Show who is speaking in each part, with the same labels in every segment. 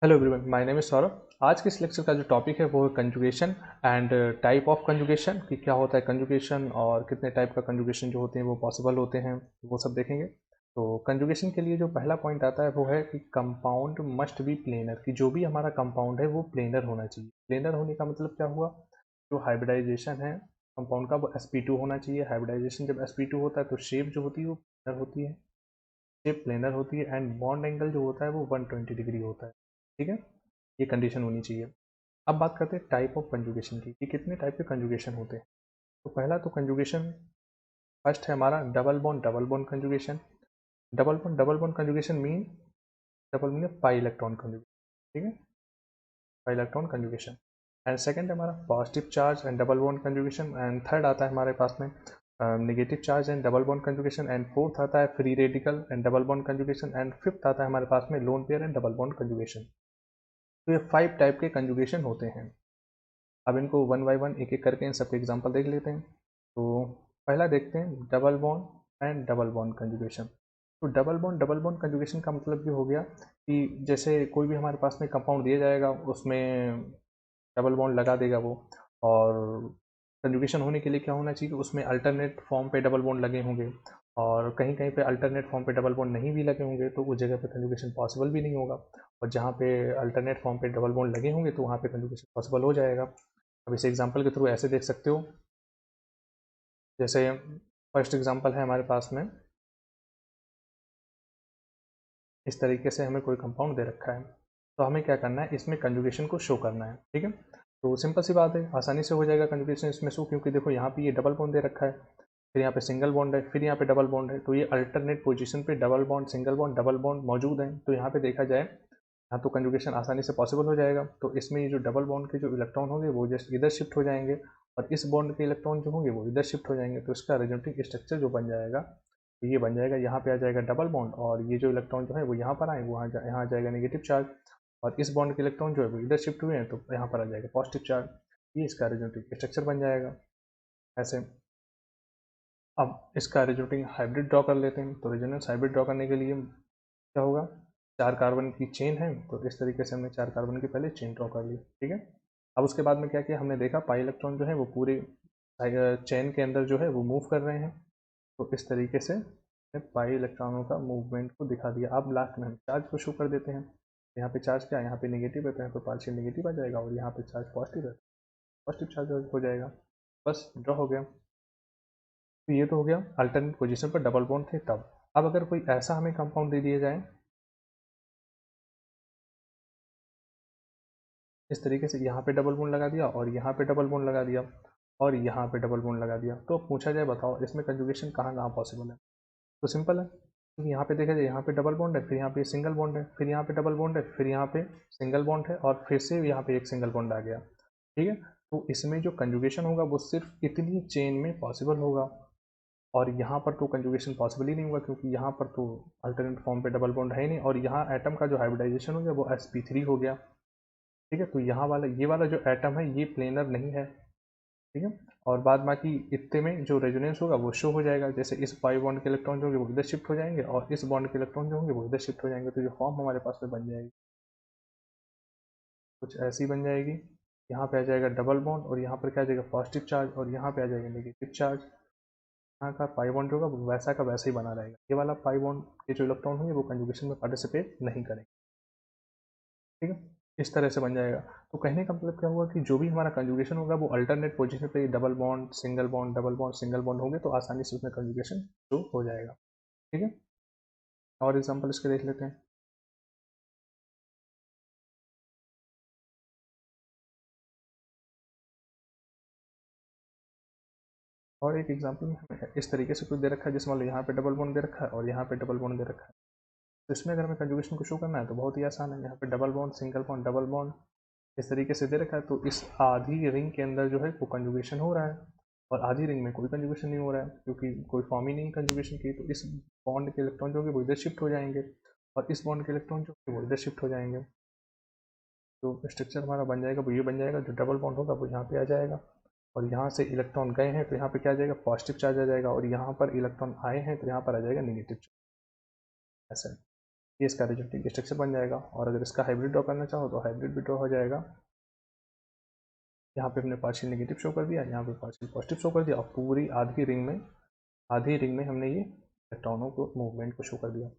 Speaker 1: Hello everyone, my name is Saurabh. आज के इस लेक्चर का जो टॉपिक है वो है conjugation and type of conjugation, कि क्या होता है कंजुगेशन और कितने टाइप का कंजुगेशन जो होते हैं वो पॉसिबल होते हैं, वो सब देखेंगे। तो कंजुगेशन के लिए जो पहला पॉइंट आता है वो है कि कंपाउंड मस्ट बी प्लेनर, कि जो भी हमारा कंपाउंड है वो प्लेनर होना चाहिए। प्लेनर होने का मतलब क्या हुआ? जो हाइब्रिडाइजेशन है कंपाउंड का वो sp2 होना चाहिए। हाइब्रिडाइजेशन जब sp2 होता है तो शेप जो होती है वो प्लेनर होती है, शेप प्लेनर होती है एंड बॉन्ड एंगल जो होता है वो 120 डिग्री होता है। ठीक है, ये कंडीशन होनी चाहिए। अब बात करते हैं टाइप ऑफ कंजुगेशन की, कि कितने टाइप के कंजुगेशन होते हैं। तो पहला तो कंजुगेशन फर्स्ट है हमारा double bond conjugation. Double bond conjugation mean double mean pi electron conjugation. ठीक है, pi electron conjugation. And second हमारा positive charge and double bond conjugation. And third आता है हमारे पास में negative charge and double bond conjugation. And fourth आता है free radical and double bond conjugation. And fifth आता है हमारे पास में lone pair and double bond conjugation. तो ये 5 टाइप के कंजुगेशन होते हैं। अब इनको वन बाय वन एक एक करके इन सबके एग्जांपल देख लेते हैं। तो पहला देखते हैं double bond and double bond conjugation. तो डबल बॉन्ड कंजुगेशन का मतलब ये हो गया कि जैसे कोई भी हमारे पास में कंपाउंड दिया जाएगा, उसमें डबल बॉन्ड लगा देगा वो। और कंजुगेशन होने के लिए क्या होना चाहिए कि उसमें अल्टरनेट फॉर्म पे डबल बॉन्ड लगे होंगे, और कहीं कहीं पे अल्टरनेट फॉर्म पे डबल बॉन्ड नहीं भी लगे होंगे तो उस जगह पे कंजुगेशन पॉसिबल भी नहीं होगा। और जहाँ पे अल्टरनेट फॉर्म पे डबल बॉन्ड लगे होंगे तो वहाँ पे कंजुगेशन पॉसिबल हो जाएगा। अब इस एग्जांपल के थ्रू ऐसे देख सकते हो, जैसे फर्स्ट एग्जांपल है हमारे पास में, इस तरीके से हमें कोई कंपाउंड दे रखा है। तो हमें क्या करना है, इसमें कंजुगेशन को शो करना है। ठीक है, तो सिंपल सी बात है, आसानी से हो जाएगा कंजुगेशन इसमें शो, क्योंकि देखो यहाँ पे ये डबल बॉन्ड दे रखा है, फिर यहाँ पे सिंगल बॉन्ड है, फिर यहाँ पे डबल बॉन्ड है। तो ये अल्टरनेट पोजीशन पे double bond single bond double bond मौजूद है। तो यहाँ पे देखा जाए यहाँ तो कंजुगेशन आसानी से पॉसिबल हो जाएगा। तो इसमें ये जो डबल बॉन्ड के जो इलेक्ट्रॉन होंगे वो जस्ट इधर शिफ्ट हो जाएंगे, और इस बॉन्ड के इलेक्ट्रॉन जो होंगे वो इधर शिफ्ट हो जाएंगे। तो इसका रिजल्टिंग स्ट्रक्चर जो बन जाएगा, तो ये बन जाएगा, यहाँ पे आ जाएगा डबल बॉन्ड, और ये जो इलेक्ट्रॉन जो है वो यहाँ पर आए, वो यहाँ आ जाएगा नेगेटिव चार्ज, और इस बॉन्ड के इलेक्ट्रॉन जो है वो इधर शिफ्ट हुए हैं तो यहाँ पर आ जाएगा पॉजिटिव चार्ज। ये इसका रिजल्टिंग स्ट्रक्चर बन जाएगा ऐसे। अब इसका रिजल्टिंग हाइब्रिड ड्रॉ कर लेते हैं। तो रेजोनेंस हाइब्रिड ड्रॉ करने के लिए क्या होगा, 4 कार्बन की चेन है, तो इस तरीके से हमने 4 कार्बन की पहले चेन ड्रॉ कर ली। ठीक है, अब उसके बाद में क्या किया हमने, देखा पाई इलेक्ट्रॉन जो है वो पूरे चेन के अंदर जो है वो मूव कर रहे हैं। तो इस तरीके से पाई इलेक्ट्रॉनों का मूवमेंट को दिखा दिया। अब लास्ट में हम चार्ज को शो कर देते हैं। यहाँ पे चार्ज क्या है, यहाँ पे नेगेटिव है तो यहाँ पे पार्शियल नेगेटिव आ जाएगा, और यहाँ पे चार्ज पॉजिटिव है, पॉजिटिव चार्ज हो जाएगा। बस ड्रॉ हो गया। तो ये तो हो गया अल्टरनेट पोजीशन पर डबल बॉन्ड थे तब। अब अगर कोई ऐसा हमें कंपाउंड दे दिया जाए इस तरीके से, यहाँ पे डबल बॉन्ड लगा दिया और यहाँ पे डबल बॉन्ड लगा दिया और यहाँ पे डबल बॉन्ड लगा दिया, तो पूछा जाए बताओ इसमें कंजुगेशन कहाँ कहाँ पॉसिबल है। तो सिंपल है, क्योंकि यहाँ पे देखा जाए यहाँ पे डबल बॉन्ड है, फिर यहाँ पे सिंगल बॉन्ड है, फिर यहाँ पे डबल बॉन्ड है, फिर यहाँ पे सिंगल बॉन्ड है, और फिर से यहाँ पे एक सिंगल बॉन्ड आ गया। ठीक है, तो इसमें जो कंजुगेशन होगा वो सिर्फ इतनी चेन में पॉसिबल होगा, और यहाँ पर तो कंजुगेशन पॉसिबल ही नहीं होगा, क्योंकि यहाँ पर तो अल्टरनेट फॉर्म पे डबल बॉन्ड है ही नहीं, और यहाँ एटम का जो हाइब्रिडाइजेशन हो गया वो sp3 हो गया। ठीक है, तो यहाँ वाला ये वाला जो एटम है ये प्लेनर नहीं है। ठीक है, और बाद बाकी इतने में जो रेजोनेंस होगा वो शो हो जाएगा, जैसे इस पाई बॉन्ड के इलेक्ट्रॉन जो होंगे वो इधर शिफ्ट हो जाएंगे, और इस बॉन्ड के इलेक्ट्रॉन जो होंगे वो इधर शिफ्ट हो जाएंगे। तो जो फॉर्म हमारे पास में बन जाएगी कुछ ऐसी बन जाएगी। यहाँ पे आ जाएगा डबल बॉन्ड, और यहाँ पर क्या आ जाएगा पॉजिटिव चार्ज, और यहाँ पे आ जाएगा नेगेटिव चार्ज। यहाँ का पाई बॉन्ड जो होगा वो वैसा का वैसा ही बना रहेगा। ये वाला पाई बॉन्ड के जो इलेक्ट्रॉन होंगे वो कंजुगेशन में पार्टिसिपेट नहीं करेंगे। ठीक है, इस तरह से बन जाएगा। तो कहने का मतलब क्या हुआ कि जो भी हमारा कंजुगेशन होगा वो अल्टरनेट पोजीशन पे double bond single bond double bond single bond होंगे, तो आसानी से उसमें कंजुगेशन शो हो जाएगा। ठीक है, और एग्जांपल इसके देख लेते हैं। और एक एग्जांपल में हमें इस तरीके से कुछ दे रखा है, जिसमें मान लो यहाँ पे डबल बॉन्ड दे रखा है और यहाँ पे डबल बॉन्ड दे रखा है। तो इसमें अगर हमें कंजुगेशन को शो करना है तो बहुत ही आसान है। यहाँ पे double bond single bond double bond इस तरीके से दे रखा है, तो इस आधी रिंग के अंदर जो है वो कंजुगेशन हो रहा है, और आधी रिंग में कोई कंजुगेशन नहीं हो रहा है, क्योंकि कोई फॉर्म ही नहीं कंजुगेशन की। तो इस बॉन्ड के इलेक्ट्रॉन जो होंगे वो इधर शिफ्ट हो जाएंगे, और इस बॉन्ड के इलेक्ट्रॉन जो होंगे वो इधर शिफ्ट हो जाएंगे। तो स्ट्रक्चर हमारा बन जाएगा वो ये बन जाएगा, जो डबल बॉन्ड होगा वो यहाँ पे आ जाएगा, और यहाँ से इलेक्ट्रॉन गए हैं तो यहाँ पे क्या आ जाएगा पॉजिटिव चार्ज आ जाएगा, और यहाँ पर इलेक्ट्रॉन आए हैं तो यहाँ पर आ जाएगा निगेटिव चार्ज। ऐसा है। ये इसका रेजोनेटिंग स्ट्रक्चर बन जाएगा। और अगर इसका हाइब्रिड ड्रॉ करना चाहो तो हाइब्रिड भी ड्रॉ हो जाएगा। यहाँ पे हमने पार्शियल नेगेटिव शो कर दिया, यहाँ पे पार्शियल पॉजिटिव शो कर दिया, और पूरी आधी रिंग में हमने ये इलेक्ट्रॉनों को मूवमेंट को शो कर दिया।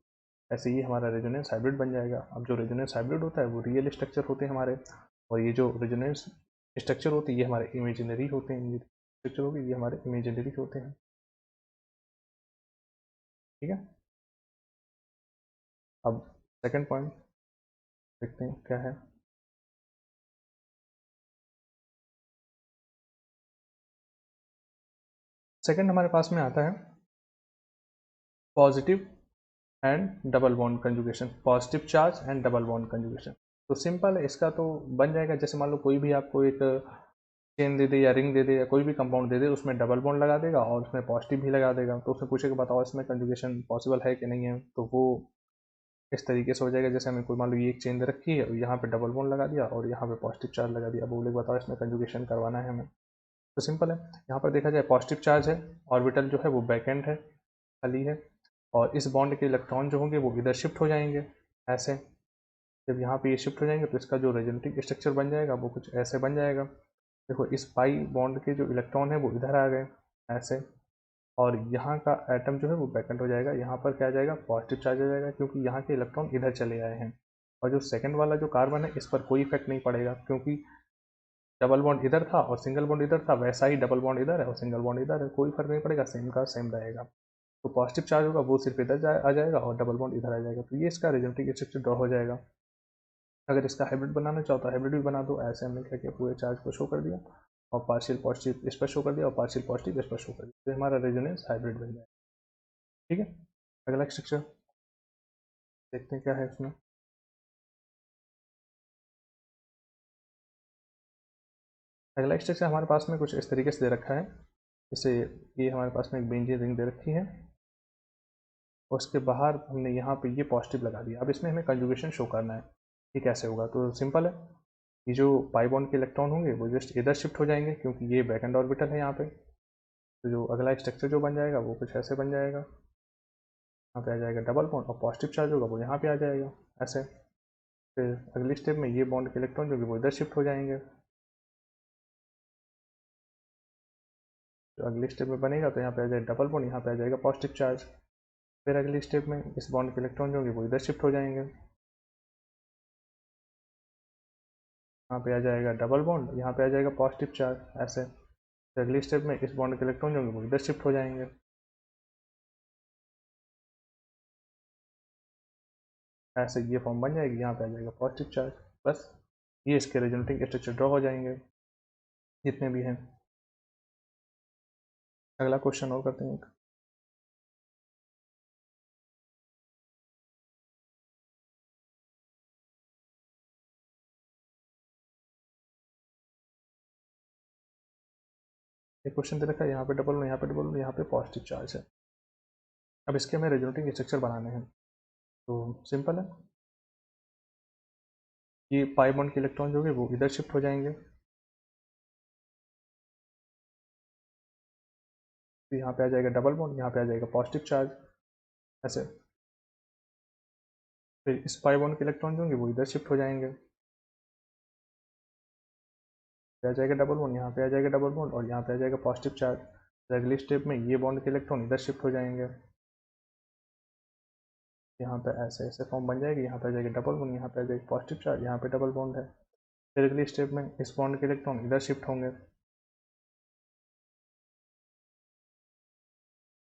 Speaker 1: ऐसे ही हमारा रेजोनेंस हाइब्रिड बन जाएगा। अब जो रेजोनेंस हाइब्रिड होता है वो रियल स्ट्रक्चर होते हैं हमारे, और ये जो रेजोनेंस स्ट्रक्चर होती है ये हमारे इमेजिनरी होते हैं। ये स्ट्रक्चर होगी ये हमारे इमेजिनरी होते हैं। ठीक है, अब सेकंड पॉइंट देखते हैं क्या है। सेकंड हमारे पास में आता है positive and double bond conjugation, positive charge and double bond conjugation. तो सिंपल है, इसका तो बन जाएगा। जैसे मान लो कोई भी आपको एक चेन दे दे या रिंग दे दे या कोई भी कंपाउंड दे दे, उसमें डबल बॉन्ड लगा देगा और उसमें पॉजिटिव भी लगा देगा, तो उसमें पूछेगा बताओ इसमें कंजुगेशन पॉसिबल है कि नहीं है, तो वो इस तरीके से हो जाएगा। जैसे हमें कोई मान लो ये एक चेन दे रखी है, यहाँ पे डबल बॉन्ड लगा दिया और यहाँ पे पॉजिटिव चार्ज लगा दिया, अब बोले बताओ इसमें कंजुगेशन करवाना है हमें। तो सिंपल है, यहाँ पर देखा जाए पॉजिटिव चार्ज है, ऑर्बिटल जो है वो बैक एंड है, खाली है, और इस बॉन्ड के इलेक्ट्रॉन जो होंगे वो इधर शिफ्ट हो जाएंगे ऐसे। जब यहाँ पे ये शिफ्ट हो जाएंगे तो इसका जो रेजोनेटिंग स्ट्रक्चर बन जाएगा वो कुछ ऐसे बन जाएगा। देखो इस पाई बॉन्ड के जो इलेक्ट्रॉन है वो इधर आ गए ऐसे, और यहाँ का एटम जो है वो बैकेंड हो जाएगा। यहाँ पर क्या आ जाएगा, पॉजिटिव चार्ज आ जाएगा, क्योंकि यहाँ के इलेक्ट्रॉन इधर चले आए हैं। और जो सेकंड वाला जो कार्बन है इस पर कोई इफेक्ट नहीं पड़ेगा, क्योंकि डबल बॉन्ड इधर था और सिंगल बॉन्ड इधर था, वैसा ही डबल बॉन्ड इधर है और सिंगल बॉन्ड इधर है, कोई फर्क नहीं पड़ेगा, सेम का सेम रहेगा। तो पॉजिटिव चार्ज होगा वो सिर्फ इधर आ जाएगा और डबल बॉन्ड इधर आ जाएगा, तो ये इसका रेजोनेटिंग स्ट्रक्चर ड्रॉ हो जाएगा। अगर इसका हाइब्रिड बनाना चाहो तो हाइब्रिड भी बना दो। ऐसे हमने क्या किया, पूरे चार्ज को शो कर दिया और पार्शियल पॉजिटिव इस पर शो कर दिया और पार्शियल पॉजिटिव इस पर शो कर दिया, तो हमारा रेजोनेंस हाइब्रिड बन जाएगा। ठीक है, अगला स्ट्रक्चर देखते हैं क्या है इसमें। अगला स्ट्रक्चर हमारे पास में कुछ इस तरीके से दे रखा है। जैसे ये हमारे पास में एक बेंजीन रिंग दे रखी है, और उसके बाहर हमने यहाँ पे ये पॉजिटिव लगा दिया। अब इसमें हमें कंजुगेशन शो करना है, ये कैसे होगा। तो सिंपल है, ये जो पाई बॉन्ड के इलेक्ट्रॉन होंगे वो जस्ट इधर शिफ्ट हो जाएंगे, क्योंकि ये बैक एंड ऑर्बिटल है यहाँ पे। तो जो अगला स्ट्रक्चर जो बन जाएगा वो कुछ ऐसे बन जाएगा। यहाँ पे आ जाएगा डबल बॉन्ड और पॉजिटिव चार्ज होगा वो यहाँ पे आ जाएगा ऐसे। फिर अगली स्टेप में ये बॉन्ड के इलेक्ट्रॉन जो कि वो इधर शिफ्ट हो जाएंगे। तो अगली स्टेप में बनेगा तो यहाँ पे आ जाएगा डबल बॉन्ड, यहाँ पे आ जाएगा पॉजिटिव चार्ज। फिर अगली स्टेप में इस बॉन्ड के इलेक्ट्रॉन जो होंगे वो इधर शिफ्ट हो जाएंगे। यहाँ पे आ जाएगा डबल बॉन्ड, यहाँ पे आ जाएगा पॉजिटिव चार्ज ऐसे। फिर अगली स्टेप में इस बॉन्ड के इलेक्ट्रॉन जो होंगे वो इधर शिफ्ट हो जाएंगे ऐसे। ये फॉर्म बन जाएगी, यहाँ पे आ जाएगा पॉजिटिव चार्ज। बस ये इसके रेजोनेटिंग स्ट्रक्चर ड्रॉ हो जाएंगे जितने भी हैं। अगला क्वेश्चन और करते हैं एक। एक क्वेश्चन दे रखा है, यहाँ पे डबल बॉन्ड, यहाँ पे डबल बॉन्ड, यहाँ पे पॉजिटिव चार्ज है। अब इसके हमें रेजोनेटिंग स्ट्रक्चर बनाने हैं। तो सिंपल है, ये पाई बॉन्ड के इलेक्ट्रॉन जो होंगे वो इधर शिफ्ट हो जाएंगे। तो यहाँ पे आ जाएगा डबल बॉन्ड, यहाँ पे आ जाएगा पॉजिटिव चार्ज ऐसे। फिर इस पाई बॉन्ड के इलेक्ट्रॉन जो होंगे वो इधर शिफ्ट हो जाएंगे, पे आ जाएगा डबल बॉन्ड, यहाँ पे आ जाएगा डबल बॉन्ड और यहाँ पे आ जाएगा पॉजिटिव चार्ज। अगली स्टेप में ये बॉन्ड के इलेक्ट्रॉन इधर शिफ्ट हो जाएंगे, यहाँ पे ऐसे ऐसे फॉर्म बन जाएगी। यहाँ पे आ जाएगा डबल बॉन्ड, यहाँ पे आ जाएगा पॉजिटिव चार्ज, यहाँ पे डबल बॉन्ड है। फिर अगली स्टेप में इस बॉन्ड के इलेक्ट्रॉन इधर शिफ्ट होंगे,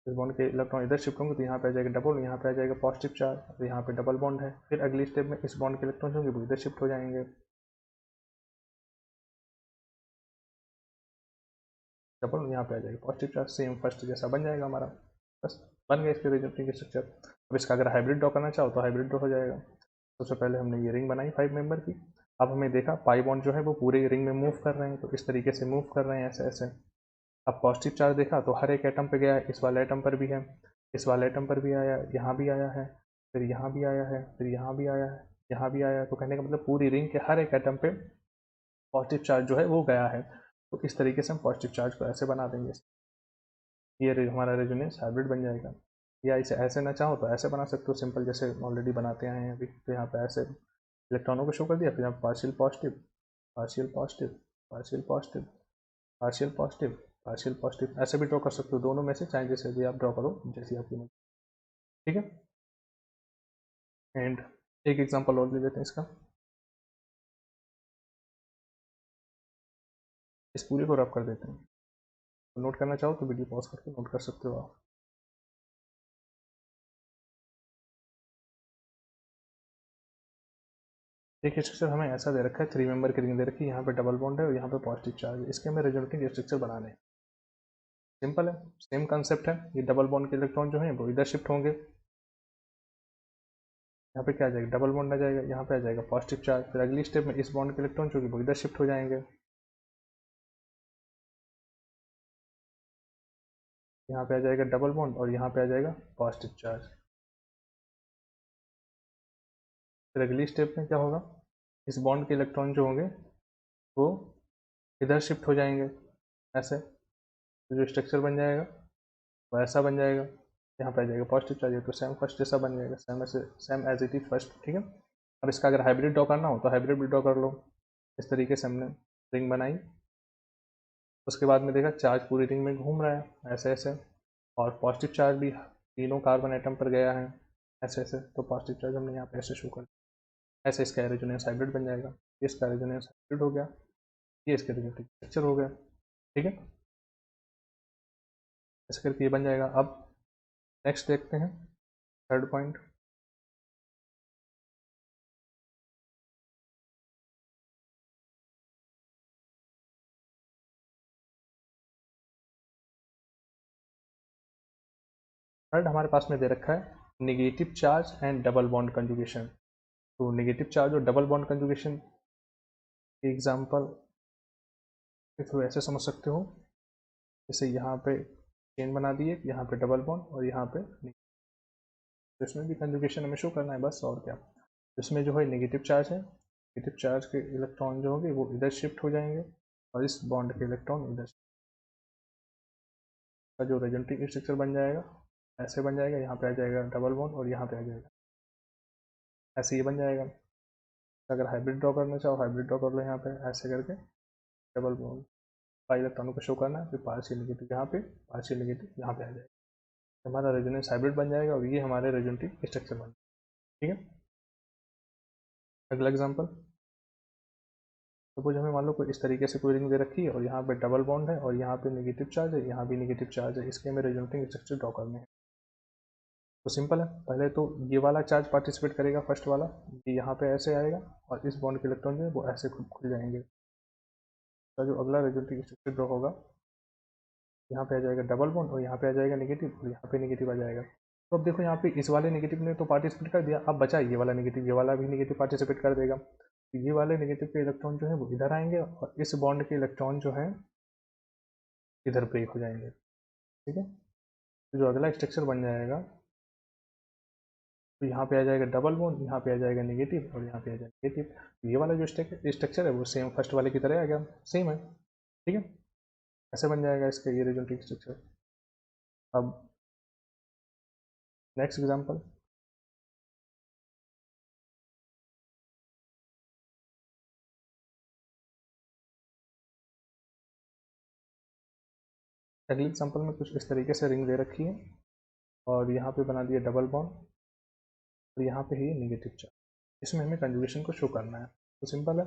Speaker 1: इस बॉन्ड के इलेक्ट्रॉन इधर शिफ्ट होंगे तो यहाँ पे आ जाएगा डबल, यहाँ पे आ जाएगा पॉजिटिव चार्ज और यहाँ पे डबल बॉन्ड है। फिर अगली स्टेप में इस बॉन्ड के इलेक्ट्रॉन होंगे वो इधर शिफ्ट हो जाएंगे, डबल, यहाँ पे आ जाएगा पॉजिटिव चार्ज। सेम फर्स्ट जैसा बन जाएगा हमारा। बस बन गया इसके रेजोनेटिंग स्ट्रक्चर। अब इसका अगर हाइब्रिड ड्रॉ करना चाहो तो हाइब्रिड ड्रॉ हो जाएगा। सबसे पहले हमने ये रिंग बनाई 5 मेंबर की। अब हमें देखा पाई बॉन्ड जो है वो पूरे रिंग में मूव कर रहे हैं, तो इस तरीके से मूव कर रहे हैं ऐसे ऐसे। अब पॉजिटिव चार्ज देखा तो हर एक एटम पे गया है, इस वाले एटम पर भी है, इस वाले एटम पर भी आया, यहाँ भी आया है, फिर यहाँ भी आया है, फिर यहाँ भी आया है, यहाँ भी आया है। तो कहने का मतलब पूरी रिंग के हर एक एटम पे पॉजिटिव चार्ज जो है वो गया है। तो इस तरीके से हम पॉजिटिव चार्ज को ऐसे बना देंगे, ये हमारा रेजोनेंस हाइब्रिड बन जाएगा। या इसे ऐसे ना चाहो तो ऐसे बना सकते हो सिंपल, जैसे ऑलरेडी बनाते आए हैं अभी। तो यहाँ पे ऐसे इलेक्ट्रॉनों को शो कर दिया, फिर यहाँ partial positive, partial positive, partial positive, partial positive, partial positive, ऐसे भी ड्रॉ कर सकते हो दोनों में से, चाहे जैसे भी आप ड्रॉ करो जैसी आपकी मर्जी। ठीक है। एंड एक एग्जांपल और ले लेते हैं इसका। इस पूरे को रब कर देते हैं। तो नोट करना चाहो तो वीडियो पॉज करके नोट कर सकते हो आप। देखिए स्ट्रक्चर हमें ऐसा दे रखा है, 3 मेंबर की रिंग दे रखी है, यहाँ पे डबल बॉन्ड है और यहाँ पे पॉजिटिव चार्ज है। इसके हमें रेजोनेटिंग स्ट्रक्चर बनाने हैं। सिंपल है, सेम कंसेप्ट है। ये डबल बॉन्ड के इलेक्ट्रॉन जो है वो इधर शिफ्ट होंगे, यहाँ पे क्या आ जाएगा, डबल बॉन्ड आ जाएगा, यहाँ पे आ जाएगा पॉजिटिव चार्ज। फिर अगली स्टेप में इस बॉन्ड के इलेक्ट्रॉन जो कि वो इधर शिफ्ट हो जाएंगे, यहाँ पे आ जाएगा डबल बॉन्ड और यहाँ पे आ जाएगा पॉजिटिव चार्ज। फिर अगली स्टेप में क्या होगा, इस बॉन्ड के इलेक्ट्रॉन जो होंगे वो इधर शिफ्ट हो जाएंगे ऐसे। तो जो स्ट्रक्चर बन जाएगा वो ऐसा बन जाएगा, यहाँ पे आ जाएगा पॉजिटिव चार्ज, तो सेम फर्स्ट जैसा बन जाएगा, सेम ऐसे, same as it is first. ठीक है। अब इसका अगर हाइब्रिड ड्रॉ करना हो तो हाइब्रिड भी ड्रॉ कर लो। इस तरीके से हमने रिंग बनाई। उसके बाद में देखा चार्ज पूरी रिंग में घूम रहा है ऐसे ऐसे, और पॉजिटिव चार्ज भी तीनों कार्बन एटम पर गया है ऐसे ऐसे। तो पॉजिटिव चार्ज हमने यहाँ पे ऐसे शो कर दिया। ऐसे इसका रेजोनेंस हाइब्रिड बन जाएगा। ये इसका रेजोनेंस हाइब्रिड हो गया, ये इसका रेजोनेटिव स्ट्रक्चर हो गया। ठीक है। ऐसे करके ये बन जाएगा। अब नेक्स्ट देखते हैं, थर्ड पॉइंट। थर्ड हमारे पास में दे रखा है negative charge and double bond conjugation. तो नेगेटिव चार्ज और डबल बॉन्ड कंजुगेशन के एग्जांपल थोड़ा ऐसे समझ सकते हो, जैसे यहाँ पे चेन बना दिए, यहाँ पे डबल बॉन्ड और यहाँ पे तो इसमें भी कंजुगेशन हमें शो करना है बस, और क्या। इसमें जो है नेगेटिव चार्ज है, नेगेटिव चार्ज के इलेक्ट्रॉन जो होंगे वो इधर शिफ्ट हो जाएंगे और इस बॉन्ड के इलेक्ट्रॉन इधर का जो रेजोनेटिव स्ट्रक्चर बन जाएगा ऐसे बन जाएगा। यहाँ पे आ जाएगा डबल बॉन्ड और यहाँ पे आ जाएगा ऐसे, ये बन जाएगा। अगर हाइब्रिड ड्रॉ करना चाहो हाइब्रिड ड्रॉ कर लो, यहाँ पे ऐसे करके डबल बॉन्ड का इलेक्ट्रॉनों को शो करना है, फिर पार्शियल नेगेटिव यहाँ पे, पार्शियल नेगेटिव यहाँ पे आ जाएगा। हमारा रेजोनेंस हाइब्रिड बन जाएगा और ये हमारे रेजोनेटिव स्ट्रक्चर बन जाएगा। ठीक है। अगला एग्जाम्पल, सपोज हमें मान लो कोई इस तरीके से कोई रिंग दे रखी है और यहाँ पे डबल बॉन्ड है और यहाँ पे नेगेटिव चार्ज है, यहाँ भी नेगेटिव चार्ज है। इसके हमें रेजोनेटिंग स्ट्रक्चर ड्रॉ करने हैं। तो सिंपल है, पहले तो ये वाला चार्ज पार्टिसिपेट करेगा, फर्स्ट वाला, ये यहाँ पे ऐसे आएगा और इस बॉन्ड के इलेक्ट्रॉन जो है वो ऐसे खुल जाएंगे। तो जो अगला रेजोनेटिंग स्ट्रक्चर ड्रॉ होगा, यहाँ पे आ जाएगा डबल बॉन्ड और यहाँ पे आ जाएगा नेगेटिव और यहाँ पे नेगेटिव आ जाएगा। तो अब देखो यहाँ पे इस वाले नेगेटिव ने तो पार्टिसिपेट कर दिया, अब बचा ये वाला नेगेटिव, ये वाला भी नेगेटिव पार्टिसिपेट कर देगा। तो ये वाले नेगेटिव के इलेक्ट्रॉन जो है वो इधर आएंगे और इस बॉन्ड के इलेक्ट्रॉन जो है इधर ब्रेक हो जाएंगे। ठीक है। तो जो अगला स्ट्रक्चर बन जाएगा, तो यहाँ पे आ जाएगा डबल बॉन्ड, यहाँ पे आ जाएगा नेगेटिव और यहाँ पे आ जाएगा नेगेटिव। ये वाला जो स्ट्रक्चर है वो सेम फर्स्ट वाले की तरह आ गया, सेम है। ठीक है। ऐसे बन जाएगा इसका ये रेजोनेटिव स्ट्रक्चर। अब नेक्स्ट एग्जांपल, अगले एग्जांपल में कुछ इस तरीके से रिंग दे रखी है और यहाँ पे बना दिया डबल बॉन्ड और यहाँ पे है नेगेटिव चार्ज। इसमें हमें कंजुगेशन को शो करना है। तो सिंपल है,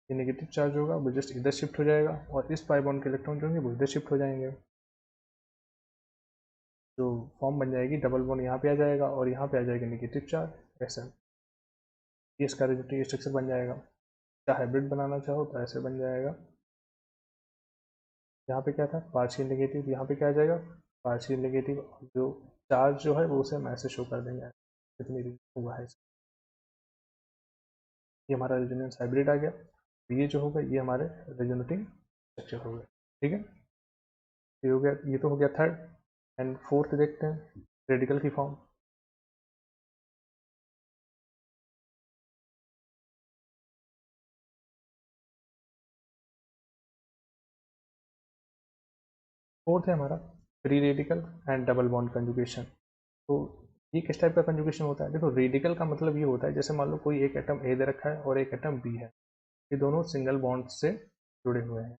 Speaker 1: ये नेगेटिव चार्ज होगा वो जस्ट इधर शिफ्ट हो जाएगा और इस पाई बॉन्ड के इलेक्ट्रॉन जो होंगे वो इधर शिफ्ट हो जाएंगे। जो फॉर्म बन जाएगी डबल बॉन्ड यहाँ पे आ जाएगा और यहाँ पे आ जाएगा नेगेटिव चार्ज ऐसा। ये इसका रेजोनेटिव स्ट्रक्चर बन जाएगा। क्या हाइब्रिड बनाना चाहो तो ऐसे बन जाएगा। यहाँ पे क्या था पार्शियल नेगेटिव, यहाँ पे क्या आ जाएगा पार्शियल नेगेटिव, जो चार्ज जो है वो उसे हम ऐसे शो कर देंगे कितनी हुआ है। ये हमारा रेजोनेंस हाइब्रिड आ गया। ये जो होगा ये हमारे रेजोनेटिंग स्ट्रक्चर हो गए। ठीक है। ये हो गया, ये तो हो गया थर्ड। एंड फोर्थ देखते हैं, रेडिकल की फॉर्म। फोर्थ है हमारा free radical and double bond conjugation. तो ये किस टाइप का कंजुगेशन होता है? देखो, रेडिकल का मतलब ये होता है, जैसे मान लो कोई एक एटम ए दे रखा है और एक एटम बी है, ये दोनों सिंगल बॉन्ड से जुड़े हुए हैं,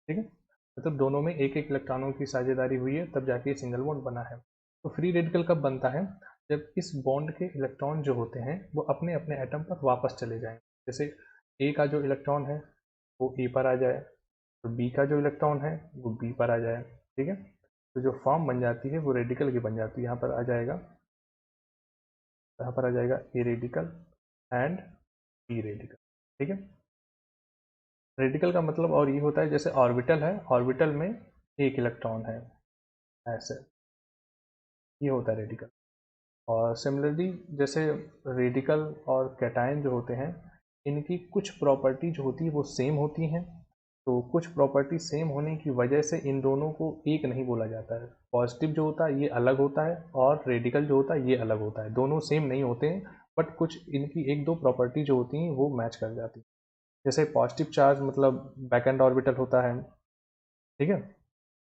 Speaker 1: ठीक है, मतलब दोनों में एक एक इलेक्ट्रॉनों की साझेदारी हुई है, तब जाके सिंगल बॉन्ड बना है। तो फ्री रेडिकल कब बनता है? जब इस बॉन्ड के इलेक्ट्रॉन जो होते हैं वो अपने अपने एटम पर वापस चले जाएं। जैसे ए का जो इलेक्ट्रॉन है वो ए पर आ जाए, तो बी का जो इलेक्ट्रॉन है वो बी पर आ जाए, ठीक है। तो जो फॉर्म बन जाती है वो रेडिकल की बन जाती है। यहाँ पर आ जाएगा, यहाँ पर आ जाएगा A radical and B radical, ठीक है। रेडिकल का मतलब और ये होता है, जैसे ऑर्बिटल है, ऑर्बिटल में एक इलेक्ट्रॉन है, ऐसे, ये होता है रेडिकल। और सिमिलरली जैसे रेडिकल और कैटायन जो होते हैं, इनकी कुछ प्रॉपर्टी जो होती है वो सेम होती हैं, तो कुछ प्रॉपर्टी सेम होने की वजह से इन दोनों को एक नहीं बोला जाता है। पॉजिटिव जो होता है ये अलग होता है और रेडिकल जो होता है ये अलग होता है, दोनों सेम नहीं होते हैं, बट कुछ इनकी एक दो प्रॉपर्टी जो होती हैं वो मैच कर जाती है। जैसे पॉजिटिव चार्ज मतलब बैक एंड ऑर्बिटल होता है, ठीक है,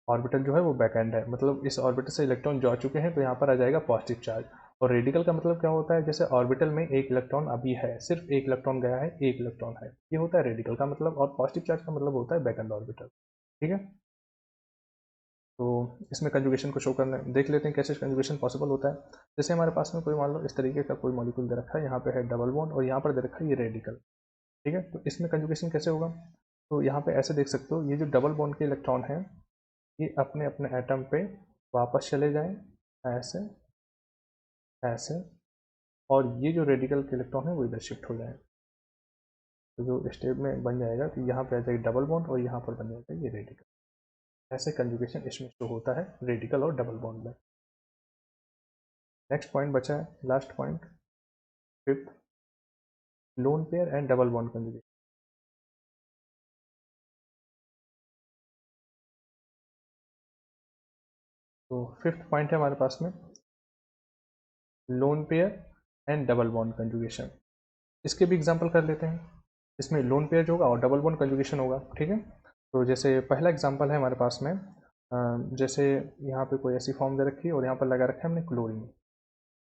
Speaker 1: ऑर्बिटल जो है वो बैक एंड है, मतलब इस ऑर्बिटल से इलेक्ट्रॉन जा चुके हैं, तो यहाँ पर आ जाएगा पॉजिटिव चार्ज। और रेडिकल का मतलब क्या होता है? जैसे ऑर्बिटल में एक इलेक्ट्रॉन अभी है, सिर्फ एक इलेक्ट्रॉन गया है, एक इलेक्ट्रॉन है, ये होता है रेडिकल का मतलब। और पॉजिटिव चार्ज का मतलब होता है बैक एंड ऑर्बिटल, ठीक है। तो इसमें कंजुगेशन को शो करने देख लेते हैं कैसे कंजुगेशन पॉसिबल होता है। जैसे हमारे पास में कोई मान लो इस तरीके का कोई मॉलिक्यूल दे रखा है, यहाँ पे है डबल बॉन्ड और यहाँ पर दे रखा है ये रेडिकल, ठीक है। तो इसमें कंजुगेशन कैसे होगा? तो यहाँ पे ऐसे देख सकते हो, ये जो डबल बॉन्ड के इलेक्ट्रॉन है ये अपने अपने एटम पे वापस चले जाएं, ऐसे, ऐसे, और ये जो रेडिकल के इलेक्ट्रॉन है वो इधर शिफ्ट हो जाए। तो जो स्टेप में बन जाएगा कि यहाँ पे आ जाएगा डबल बॉन्ड और यहाँ पर बन जाएगा ये रेडिकल। ऐसे कंजुगेशन इसमें शो होता है रेडिकल और डबल बॉन्ड में। नेक्स्ट पॉइंट बचा है, last point, fifth, loan pair and double bond conjugation. तो फिफ्थ पॉइंट है हमारे पास में lone pair and double bond conjugation. इसके भी एग्जांपल कर लेते हैं। इसमें लोन पेयर होगा और डबल बॉन्ड कंजुगेशन होगा, ठीक है। तो जैसे पहला एग्जांपल है हमारे पास में, जैसे यहाँ पे कोई ऐसी फॉर्म दे रखी है और यहाँ पर लगा रखा है हमने क्लोरीन।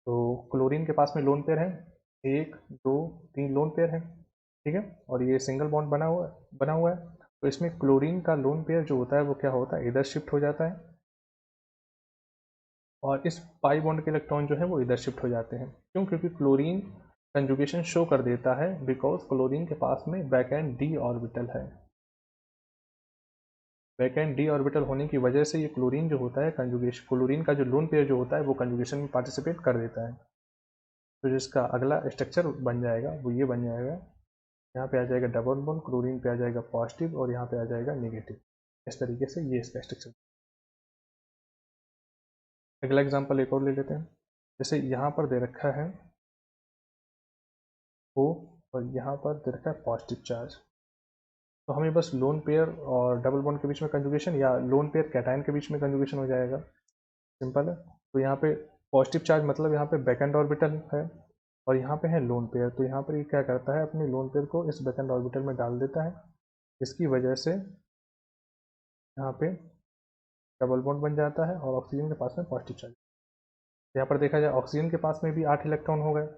Speaker 1: तो क्लोरीन के पास में लोन पेयर है, एक दो तीन लोन पेयर है, ठीक है, और ये सिंगल बॉन्ड बना हुआ है। तो इसमें क्लोरीन का लोन पेयर जो होता है वो क्या होता है, इधर शिफ्ट हो जाता है, और इस पाई बॉन्ड के इलेक्ट्रॉन जो है वो इधर शिफ्ट हो जाते हैं। क्यों? क्योंकि क्लोरीन कंजुगेशन शो कर देता है, बिकॉज क्लोरीन के पास में बैक एंड डी ऑर्बिटल है। बैक एंड डी ऑर्बिटल होने की वजह से ये क्लोरीन जो होता है कंजुगेशन, क्लोरीन का जो लोन पेयर जो होता है वो कंजुगेशन में पार्टिसिपेट कर देता है। तो जिसका अगला स्ट्रक्चर बन जाएगा वो ये बन जाएगा, यहाँ पे आ जाएगा डबल बॉन्ड, क्लोरीन पे आ जाएगा पॉजिटिव और यहाँ पे आ जाएगा नेगेटिव। इस तरीके से ये इसका स्ट्रक्चर। अगला एग्जांपल एक और ले लेते हैं। जैसे यहाँ पर दे रखा है O और यहाँ पर दे रखा है पॉजिटिव चार्ज। तो हमें बस लोन पेयर और डबल बॉन्ड के बीच में कंजुगेशन या लोन पेयर कैटायन के बीच में कंजुगेशन हो जाएगा, सिंपल है। तो यहाँ पे पॉजिटिव चार्ज मतलब यहाँ पे बैक एंड ऑर्बिटल है और यहाँ पे है लोन पेयर, तो यहाँ पर ये क्या करता है, अपने लोन पेयर को इस बैक एंड ऑर्बिटल में डाल देता है, इसकी वजह से यहाँ पे डबल बॉन्ड बन जाता है और ऑक्सीजन के पास में पॉजिटिव चार्ज। यहाँ पर देखा जाए ऑक्सीजन के पास में भी 8 इलेक्ट्रॉन हो गए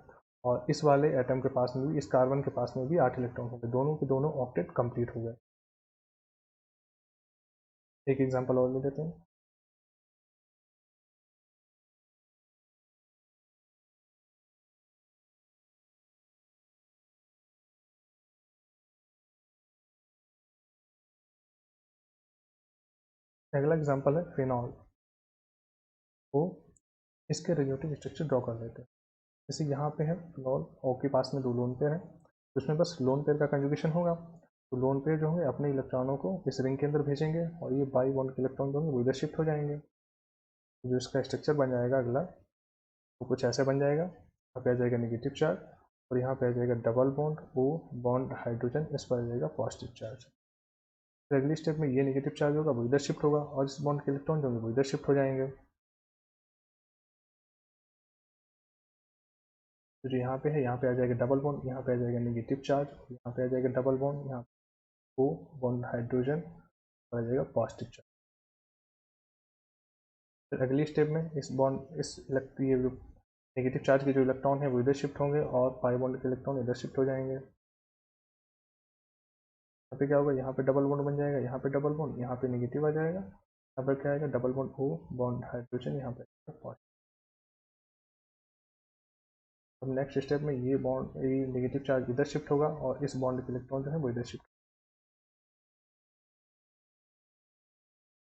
Speaker 1: और इस वाले एटम के पास में भी, इस कार्बन के पास में भी 8 इलेक्ट्रॉन हो गए, दोनों के दोनों ऑक्टेट कंप्लीट हो गए। एक एग्जांपल और ले लेते हैं। अगला एग्जांपल है फिनॉल। तो इसके रेडियोटिव स्ट्रक्चर ड्रॉ कर लेते हैं। जैसे यहाँ पे है फिनॉल, ओ के पास में दो लोन पेयर है, तो इसमें बस लोन पेयर का कंजुगेशन होगा। तो लोन पेयर जो होंगे अपने इलेक्ट्रॉनों को इस रिंग के अंदर भेजेंगे और ये बाई बॉन्ड के इलेक्ट्रॉन जो होंगे वो इधर शिफ्ट हो जाएंगे। तो जो इसका स्ट्रक्चर बन जाएगा अगला, वो कुछ ऐसे बन जाएगा। यहाँ पे आ जाएगा नेगेटिव चार्ज और यहाँ पे आ जाएगा double bond O bond hydrogen, इस पर आ जाएगा पॉजिटिव चार्ज। फिर अगली स्टेप में ये नेगेटिव चार्ज होगा वो इधर शिफ्ट होगा और इस बॉन्ड के इलेक्ट्रॉन जो होंगे वो इधर शिफ्ट हो जाएंगे। तो जो यहाँ पे है, यहाँ पे आ जाएगा डबल बॉन्ड, यहाँ पे आ जाएगा नेगेटिव चार्ज, यहाँ पे आ जाएगा डबल बॉन्ड, यहाँ ओ बॉन्ड हाइड्रोजन और आ जाएगा पॉजिटिव चार्ज। फिर अगली स्टेप में इस बॉन्ड ये जो नेगेटिव चार्ज के जो इलेक्ट्रॉन है वो इधर शिफ्ट होंगे और पाई बॉन्ड के इलेक्ट्रॉन इधर शिफ्ट हो जाएंगे। यहाँ पे क्या होगा, यहाँ पे डबल बॉन्ड बन जाएगा, यहाँ पे डबल बॉन्ड, यहाँ पे नेगेटिव आ जाएगा, यहाँ पर क्या आएगा, double bond O bond hydrogen, यहाँ पे पॉजिटिव। अब नेक्स्ट स्टेप में ये नेगेटिव चार्ज इधर शिफ्ट होगा और इस बॉन्ड के इलेक्ट्रॉन जो है वो इधर शिफ्ट,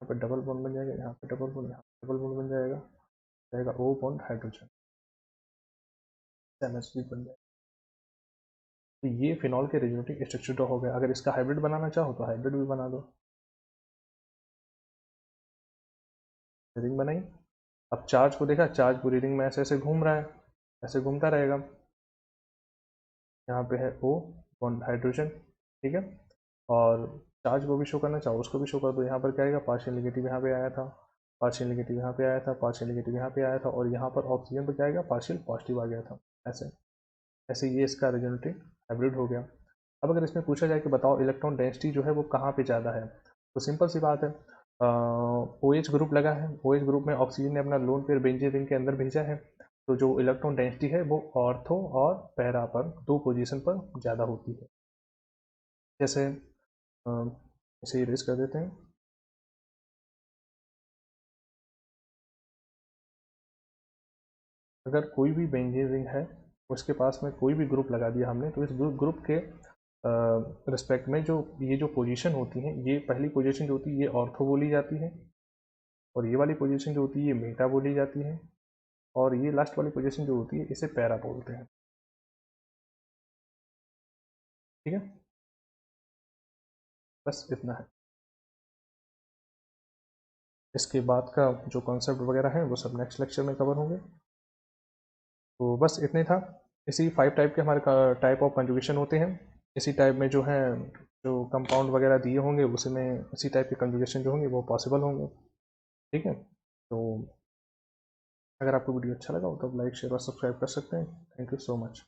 Speaker 1: यहाँ पे डबल बॉन्ड बन जाएगा, यहाँ पे डबल बॉन्ड, यहाँ पे डबल बॉन्ड बन जाएगा O बॉन्ड हाइड्रोजन, NH3 बन जाएगा। तो ये फिनॉल के रेजोनेटिव स्ट्रक्चर हो गया। अगर इसका हाइब्रिड बनाना चाहो तो हाइब्रिड भी बना दो। रिंग बनाई, अब चार्ज को देखा, चार्ज पूरी रिंग में ऐसे ऐसे घूम रहा है, ऐसे घूमता रहेगा। यहाँ पे है O बॉन्ड हाइड्रोजन, ठीक है, और चार्ज को भी शो करना चाहो उसको भी शो कर दो। यहाँ पर क्या आएगा, पार्शियल नेगेटिव यहाँ पे आया था, पार्शियल नेगेटिव यहाँ पे आया था, पार्शियल नेगेटिव यहाँ पे आया था, और यहाँ पर ऑक्सीजन पर क्या आएगा, पार्शियल पॉजिटिव आ गया था। ऐसे ऐसे ये इसका रेजोनेटिव हाइब्रिड हो गया। अब अगर इसमें पूछा जाए कि बताओ इलेक्ट्रॉन डेंसिटी जो है वो कहाँ पे ज़्यादा है, तो सिंपल सी बात है, OH ग्रुप लगा है, OH ग्रुप में ऑक्सीजन ने अपना लोन पेयर बेंजीन रिंग के अंदर भेजा है, तो जो इलेक्ट्रॉन डेंसिटी है वो ऑर्थो और पैरा पर दो पोजीशन पर ज़्यादा होती है। जैसे इसे इरेज कर देते हैं। अगर कोई भी बेंजीन रिंग है उसके पास में कोई भी ग्रुप लगा दिया हमने, तो इस ग्रुप के रिस्पेक्ट में जो ये जो पोजीशन होती है, ये पहली पोजीशन जो होती है ये ऑर्थो बोली जाती है, और ये वाली पोजीशन जो होती है ये मेटा बोली जाती है, और ये लास्ट वाली पोजीशन जो होती है इसे पैरा बोलते हैं। ठीक है, बस इतना है। इसके बाद का जो कॉन्सेप्ट वगैरह है वो सब नेक्स्ट लेक्चर में कवर होंगे। तो बस इतने था। इसी 5 टाइप के हमारे टाइप ऑफ कंजुगेशन होते हैं। इसी टाइप में जो है जो कंपाउंड वगैरह दिए होंगे उसमें इसी टाइप के कंजुगेशन जो होंगे वो पॉसिबल होंगे। ठीक है, तो अगर आपको वीडियो अच्छा लगा हो तो आप लाइक शेयर और सब्सक्राइब कर सकते हैं। Thank you so much.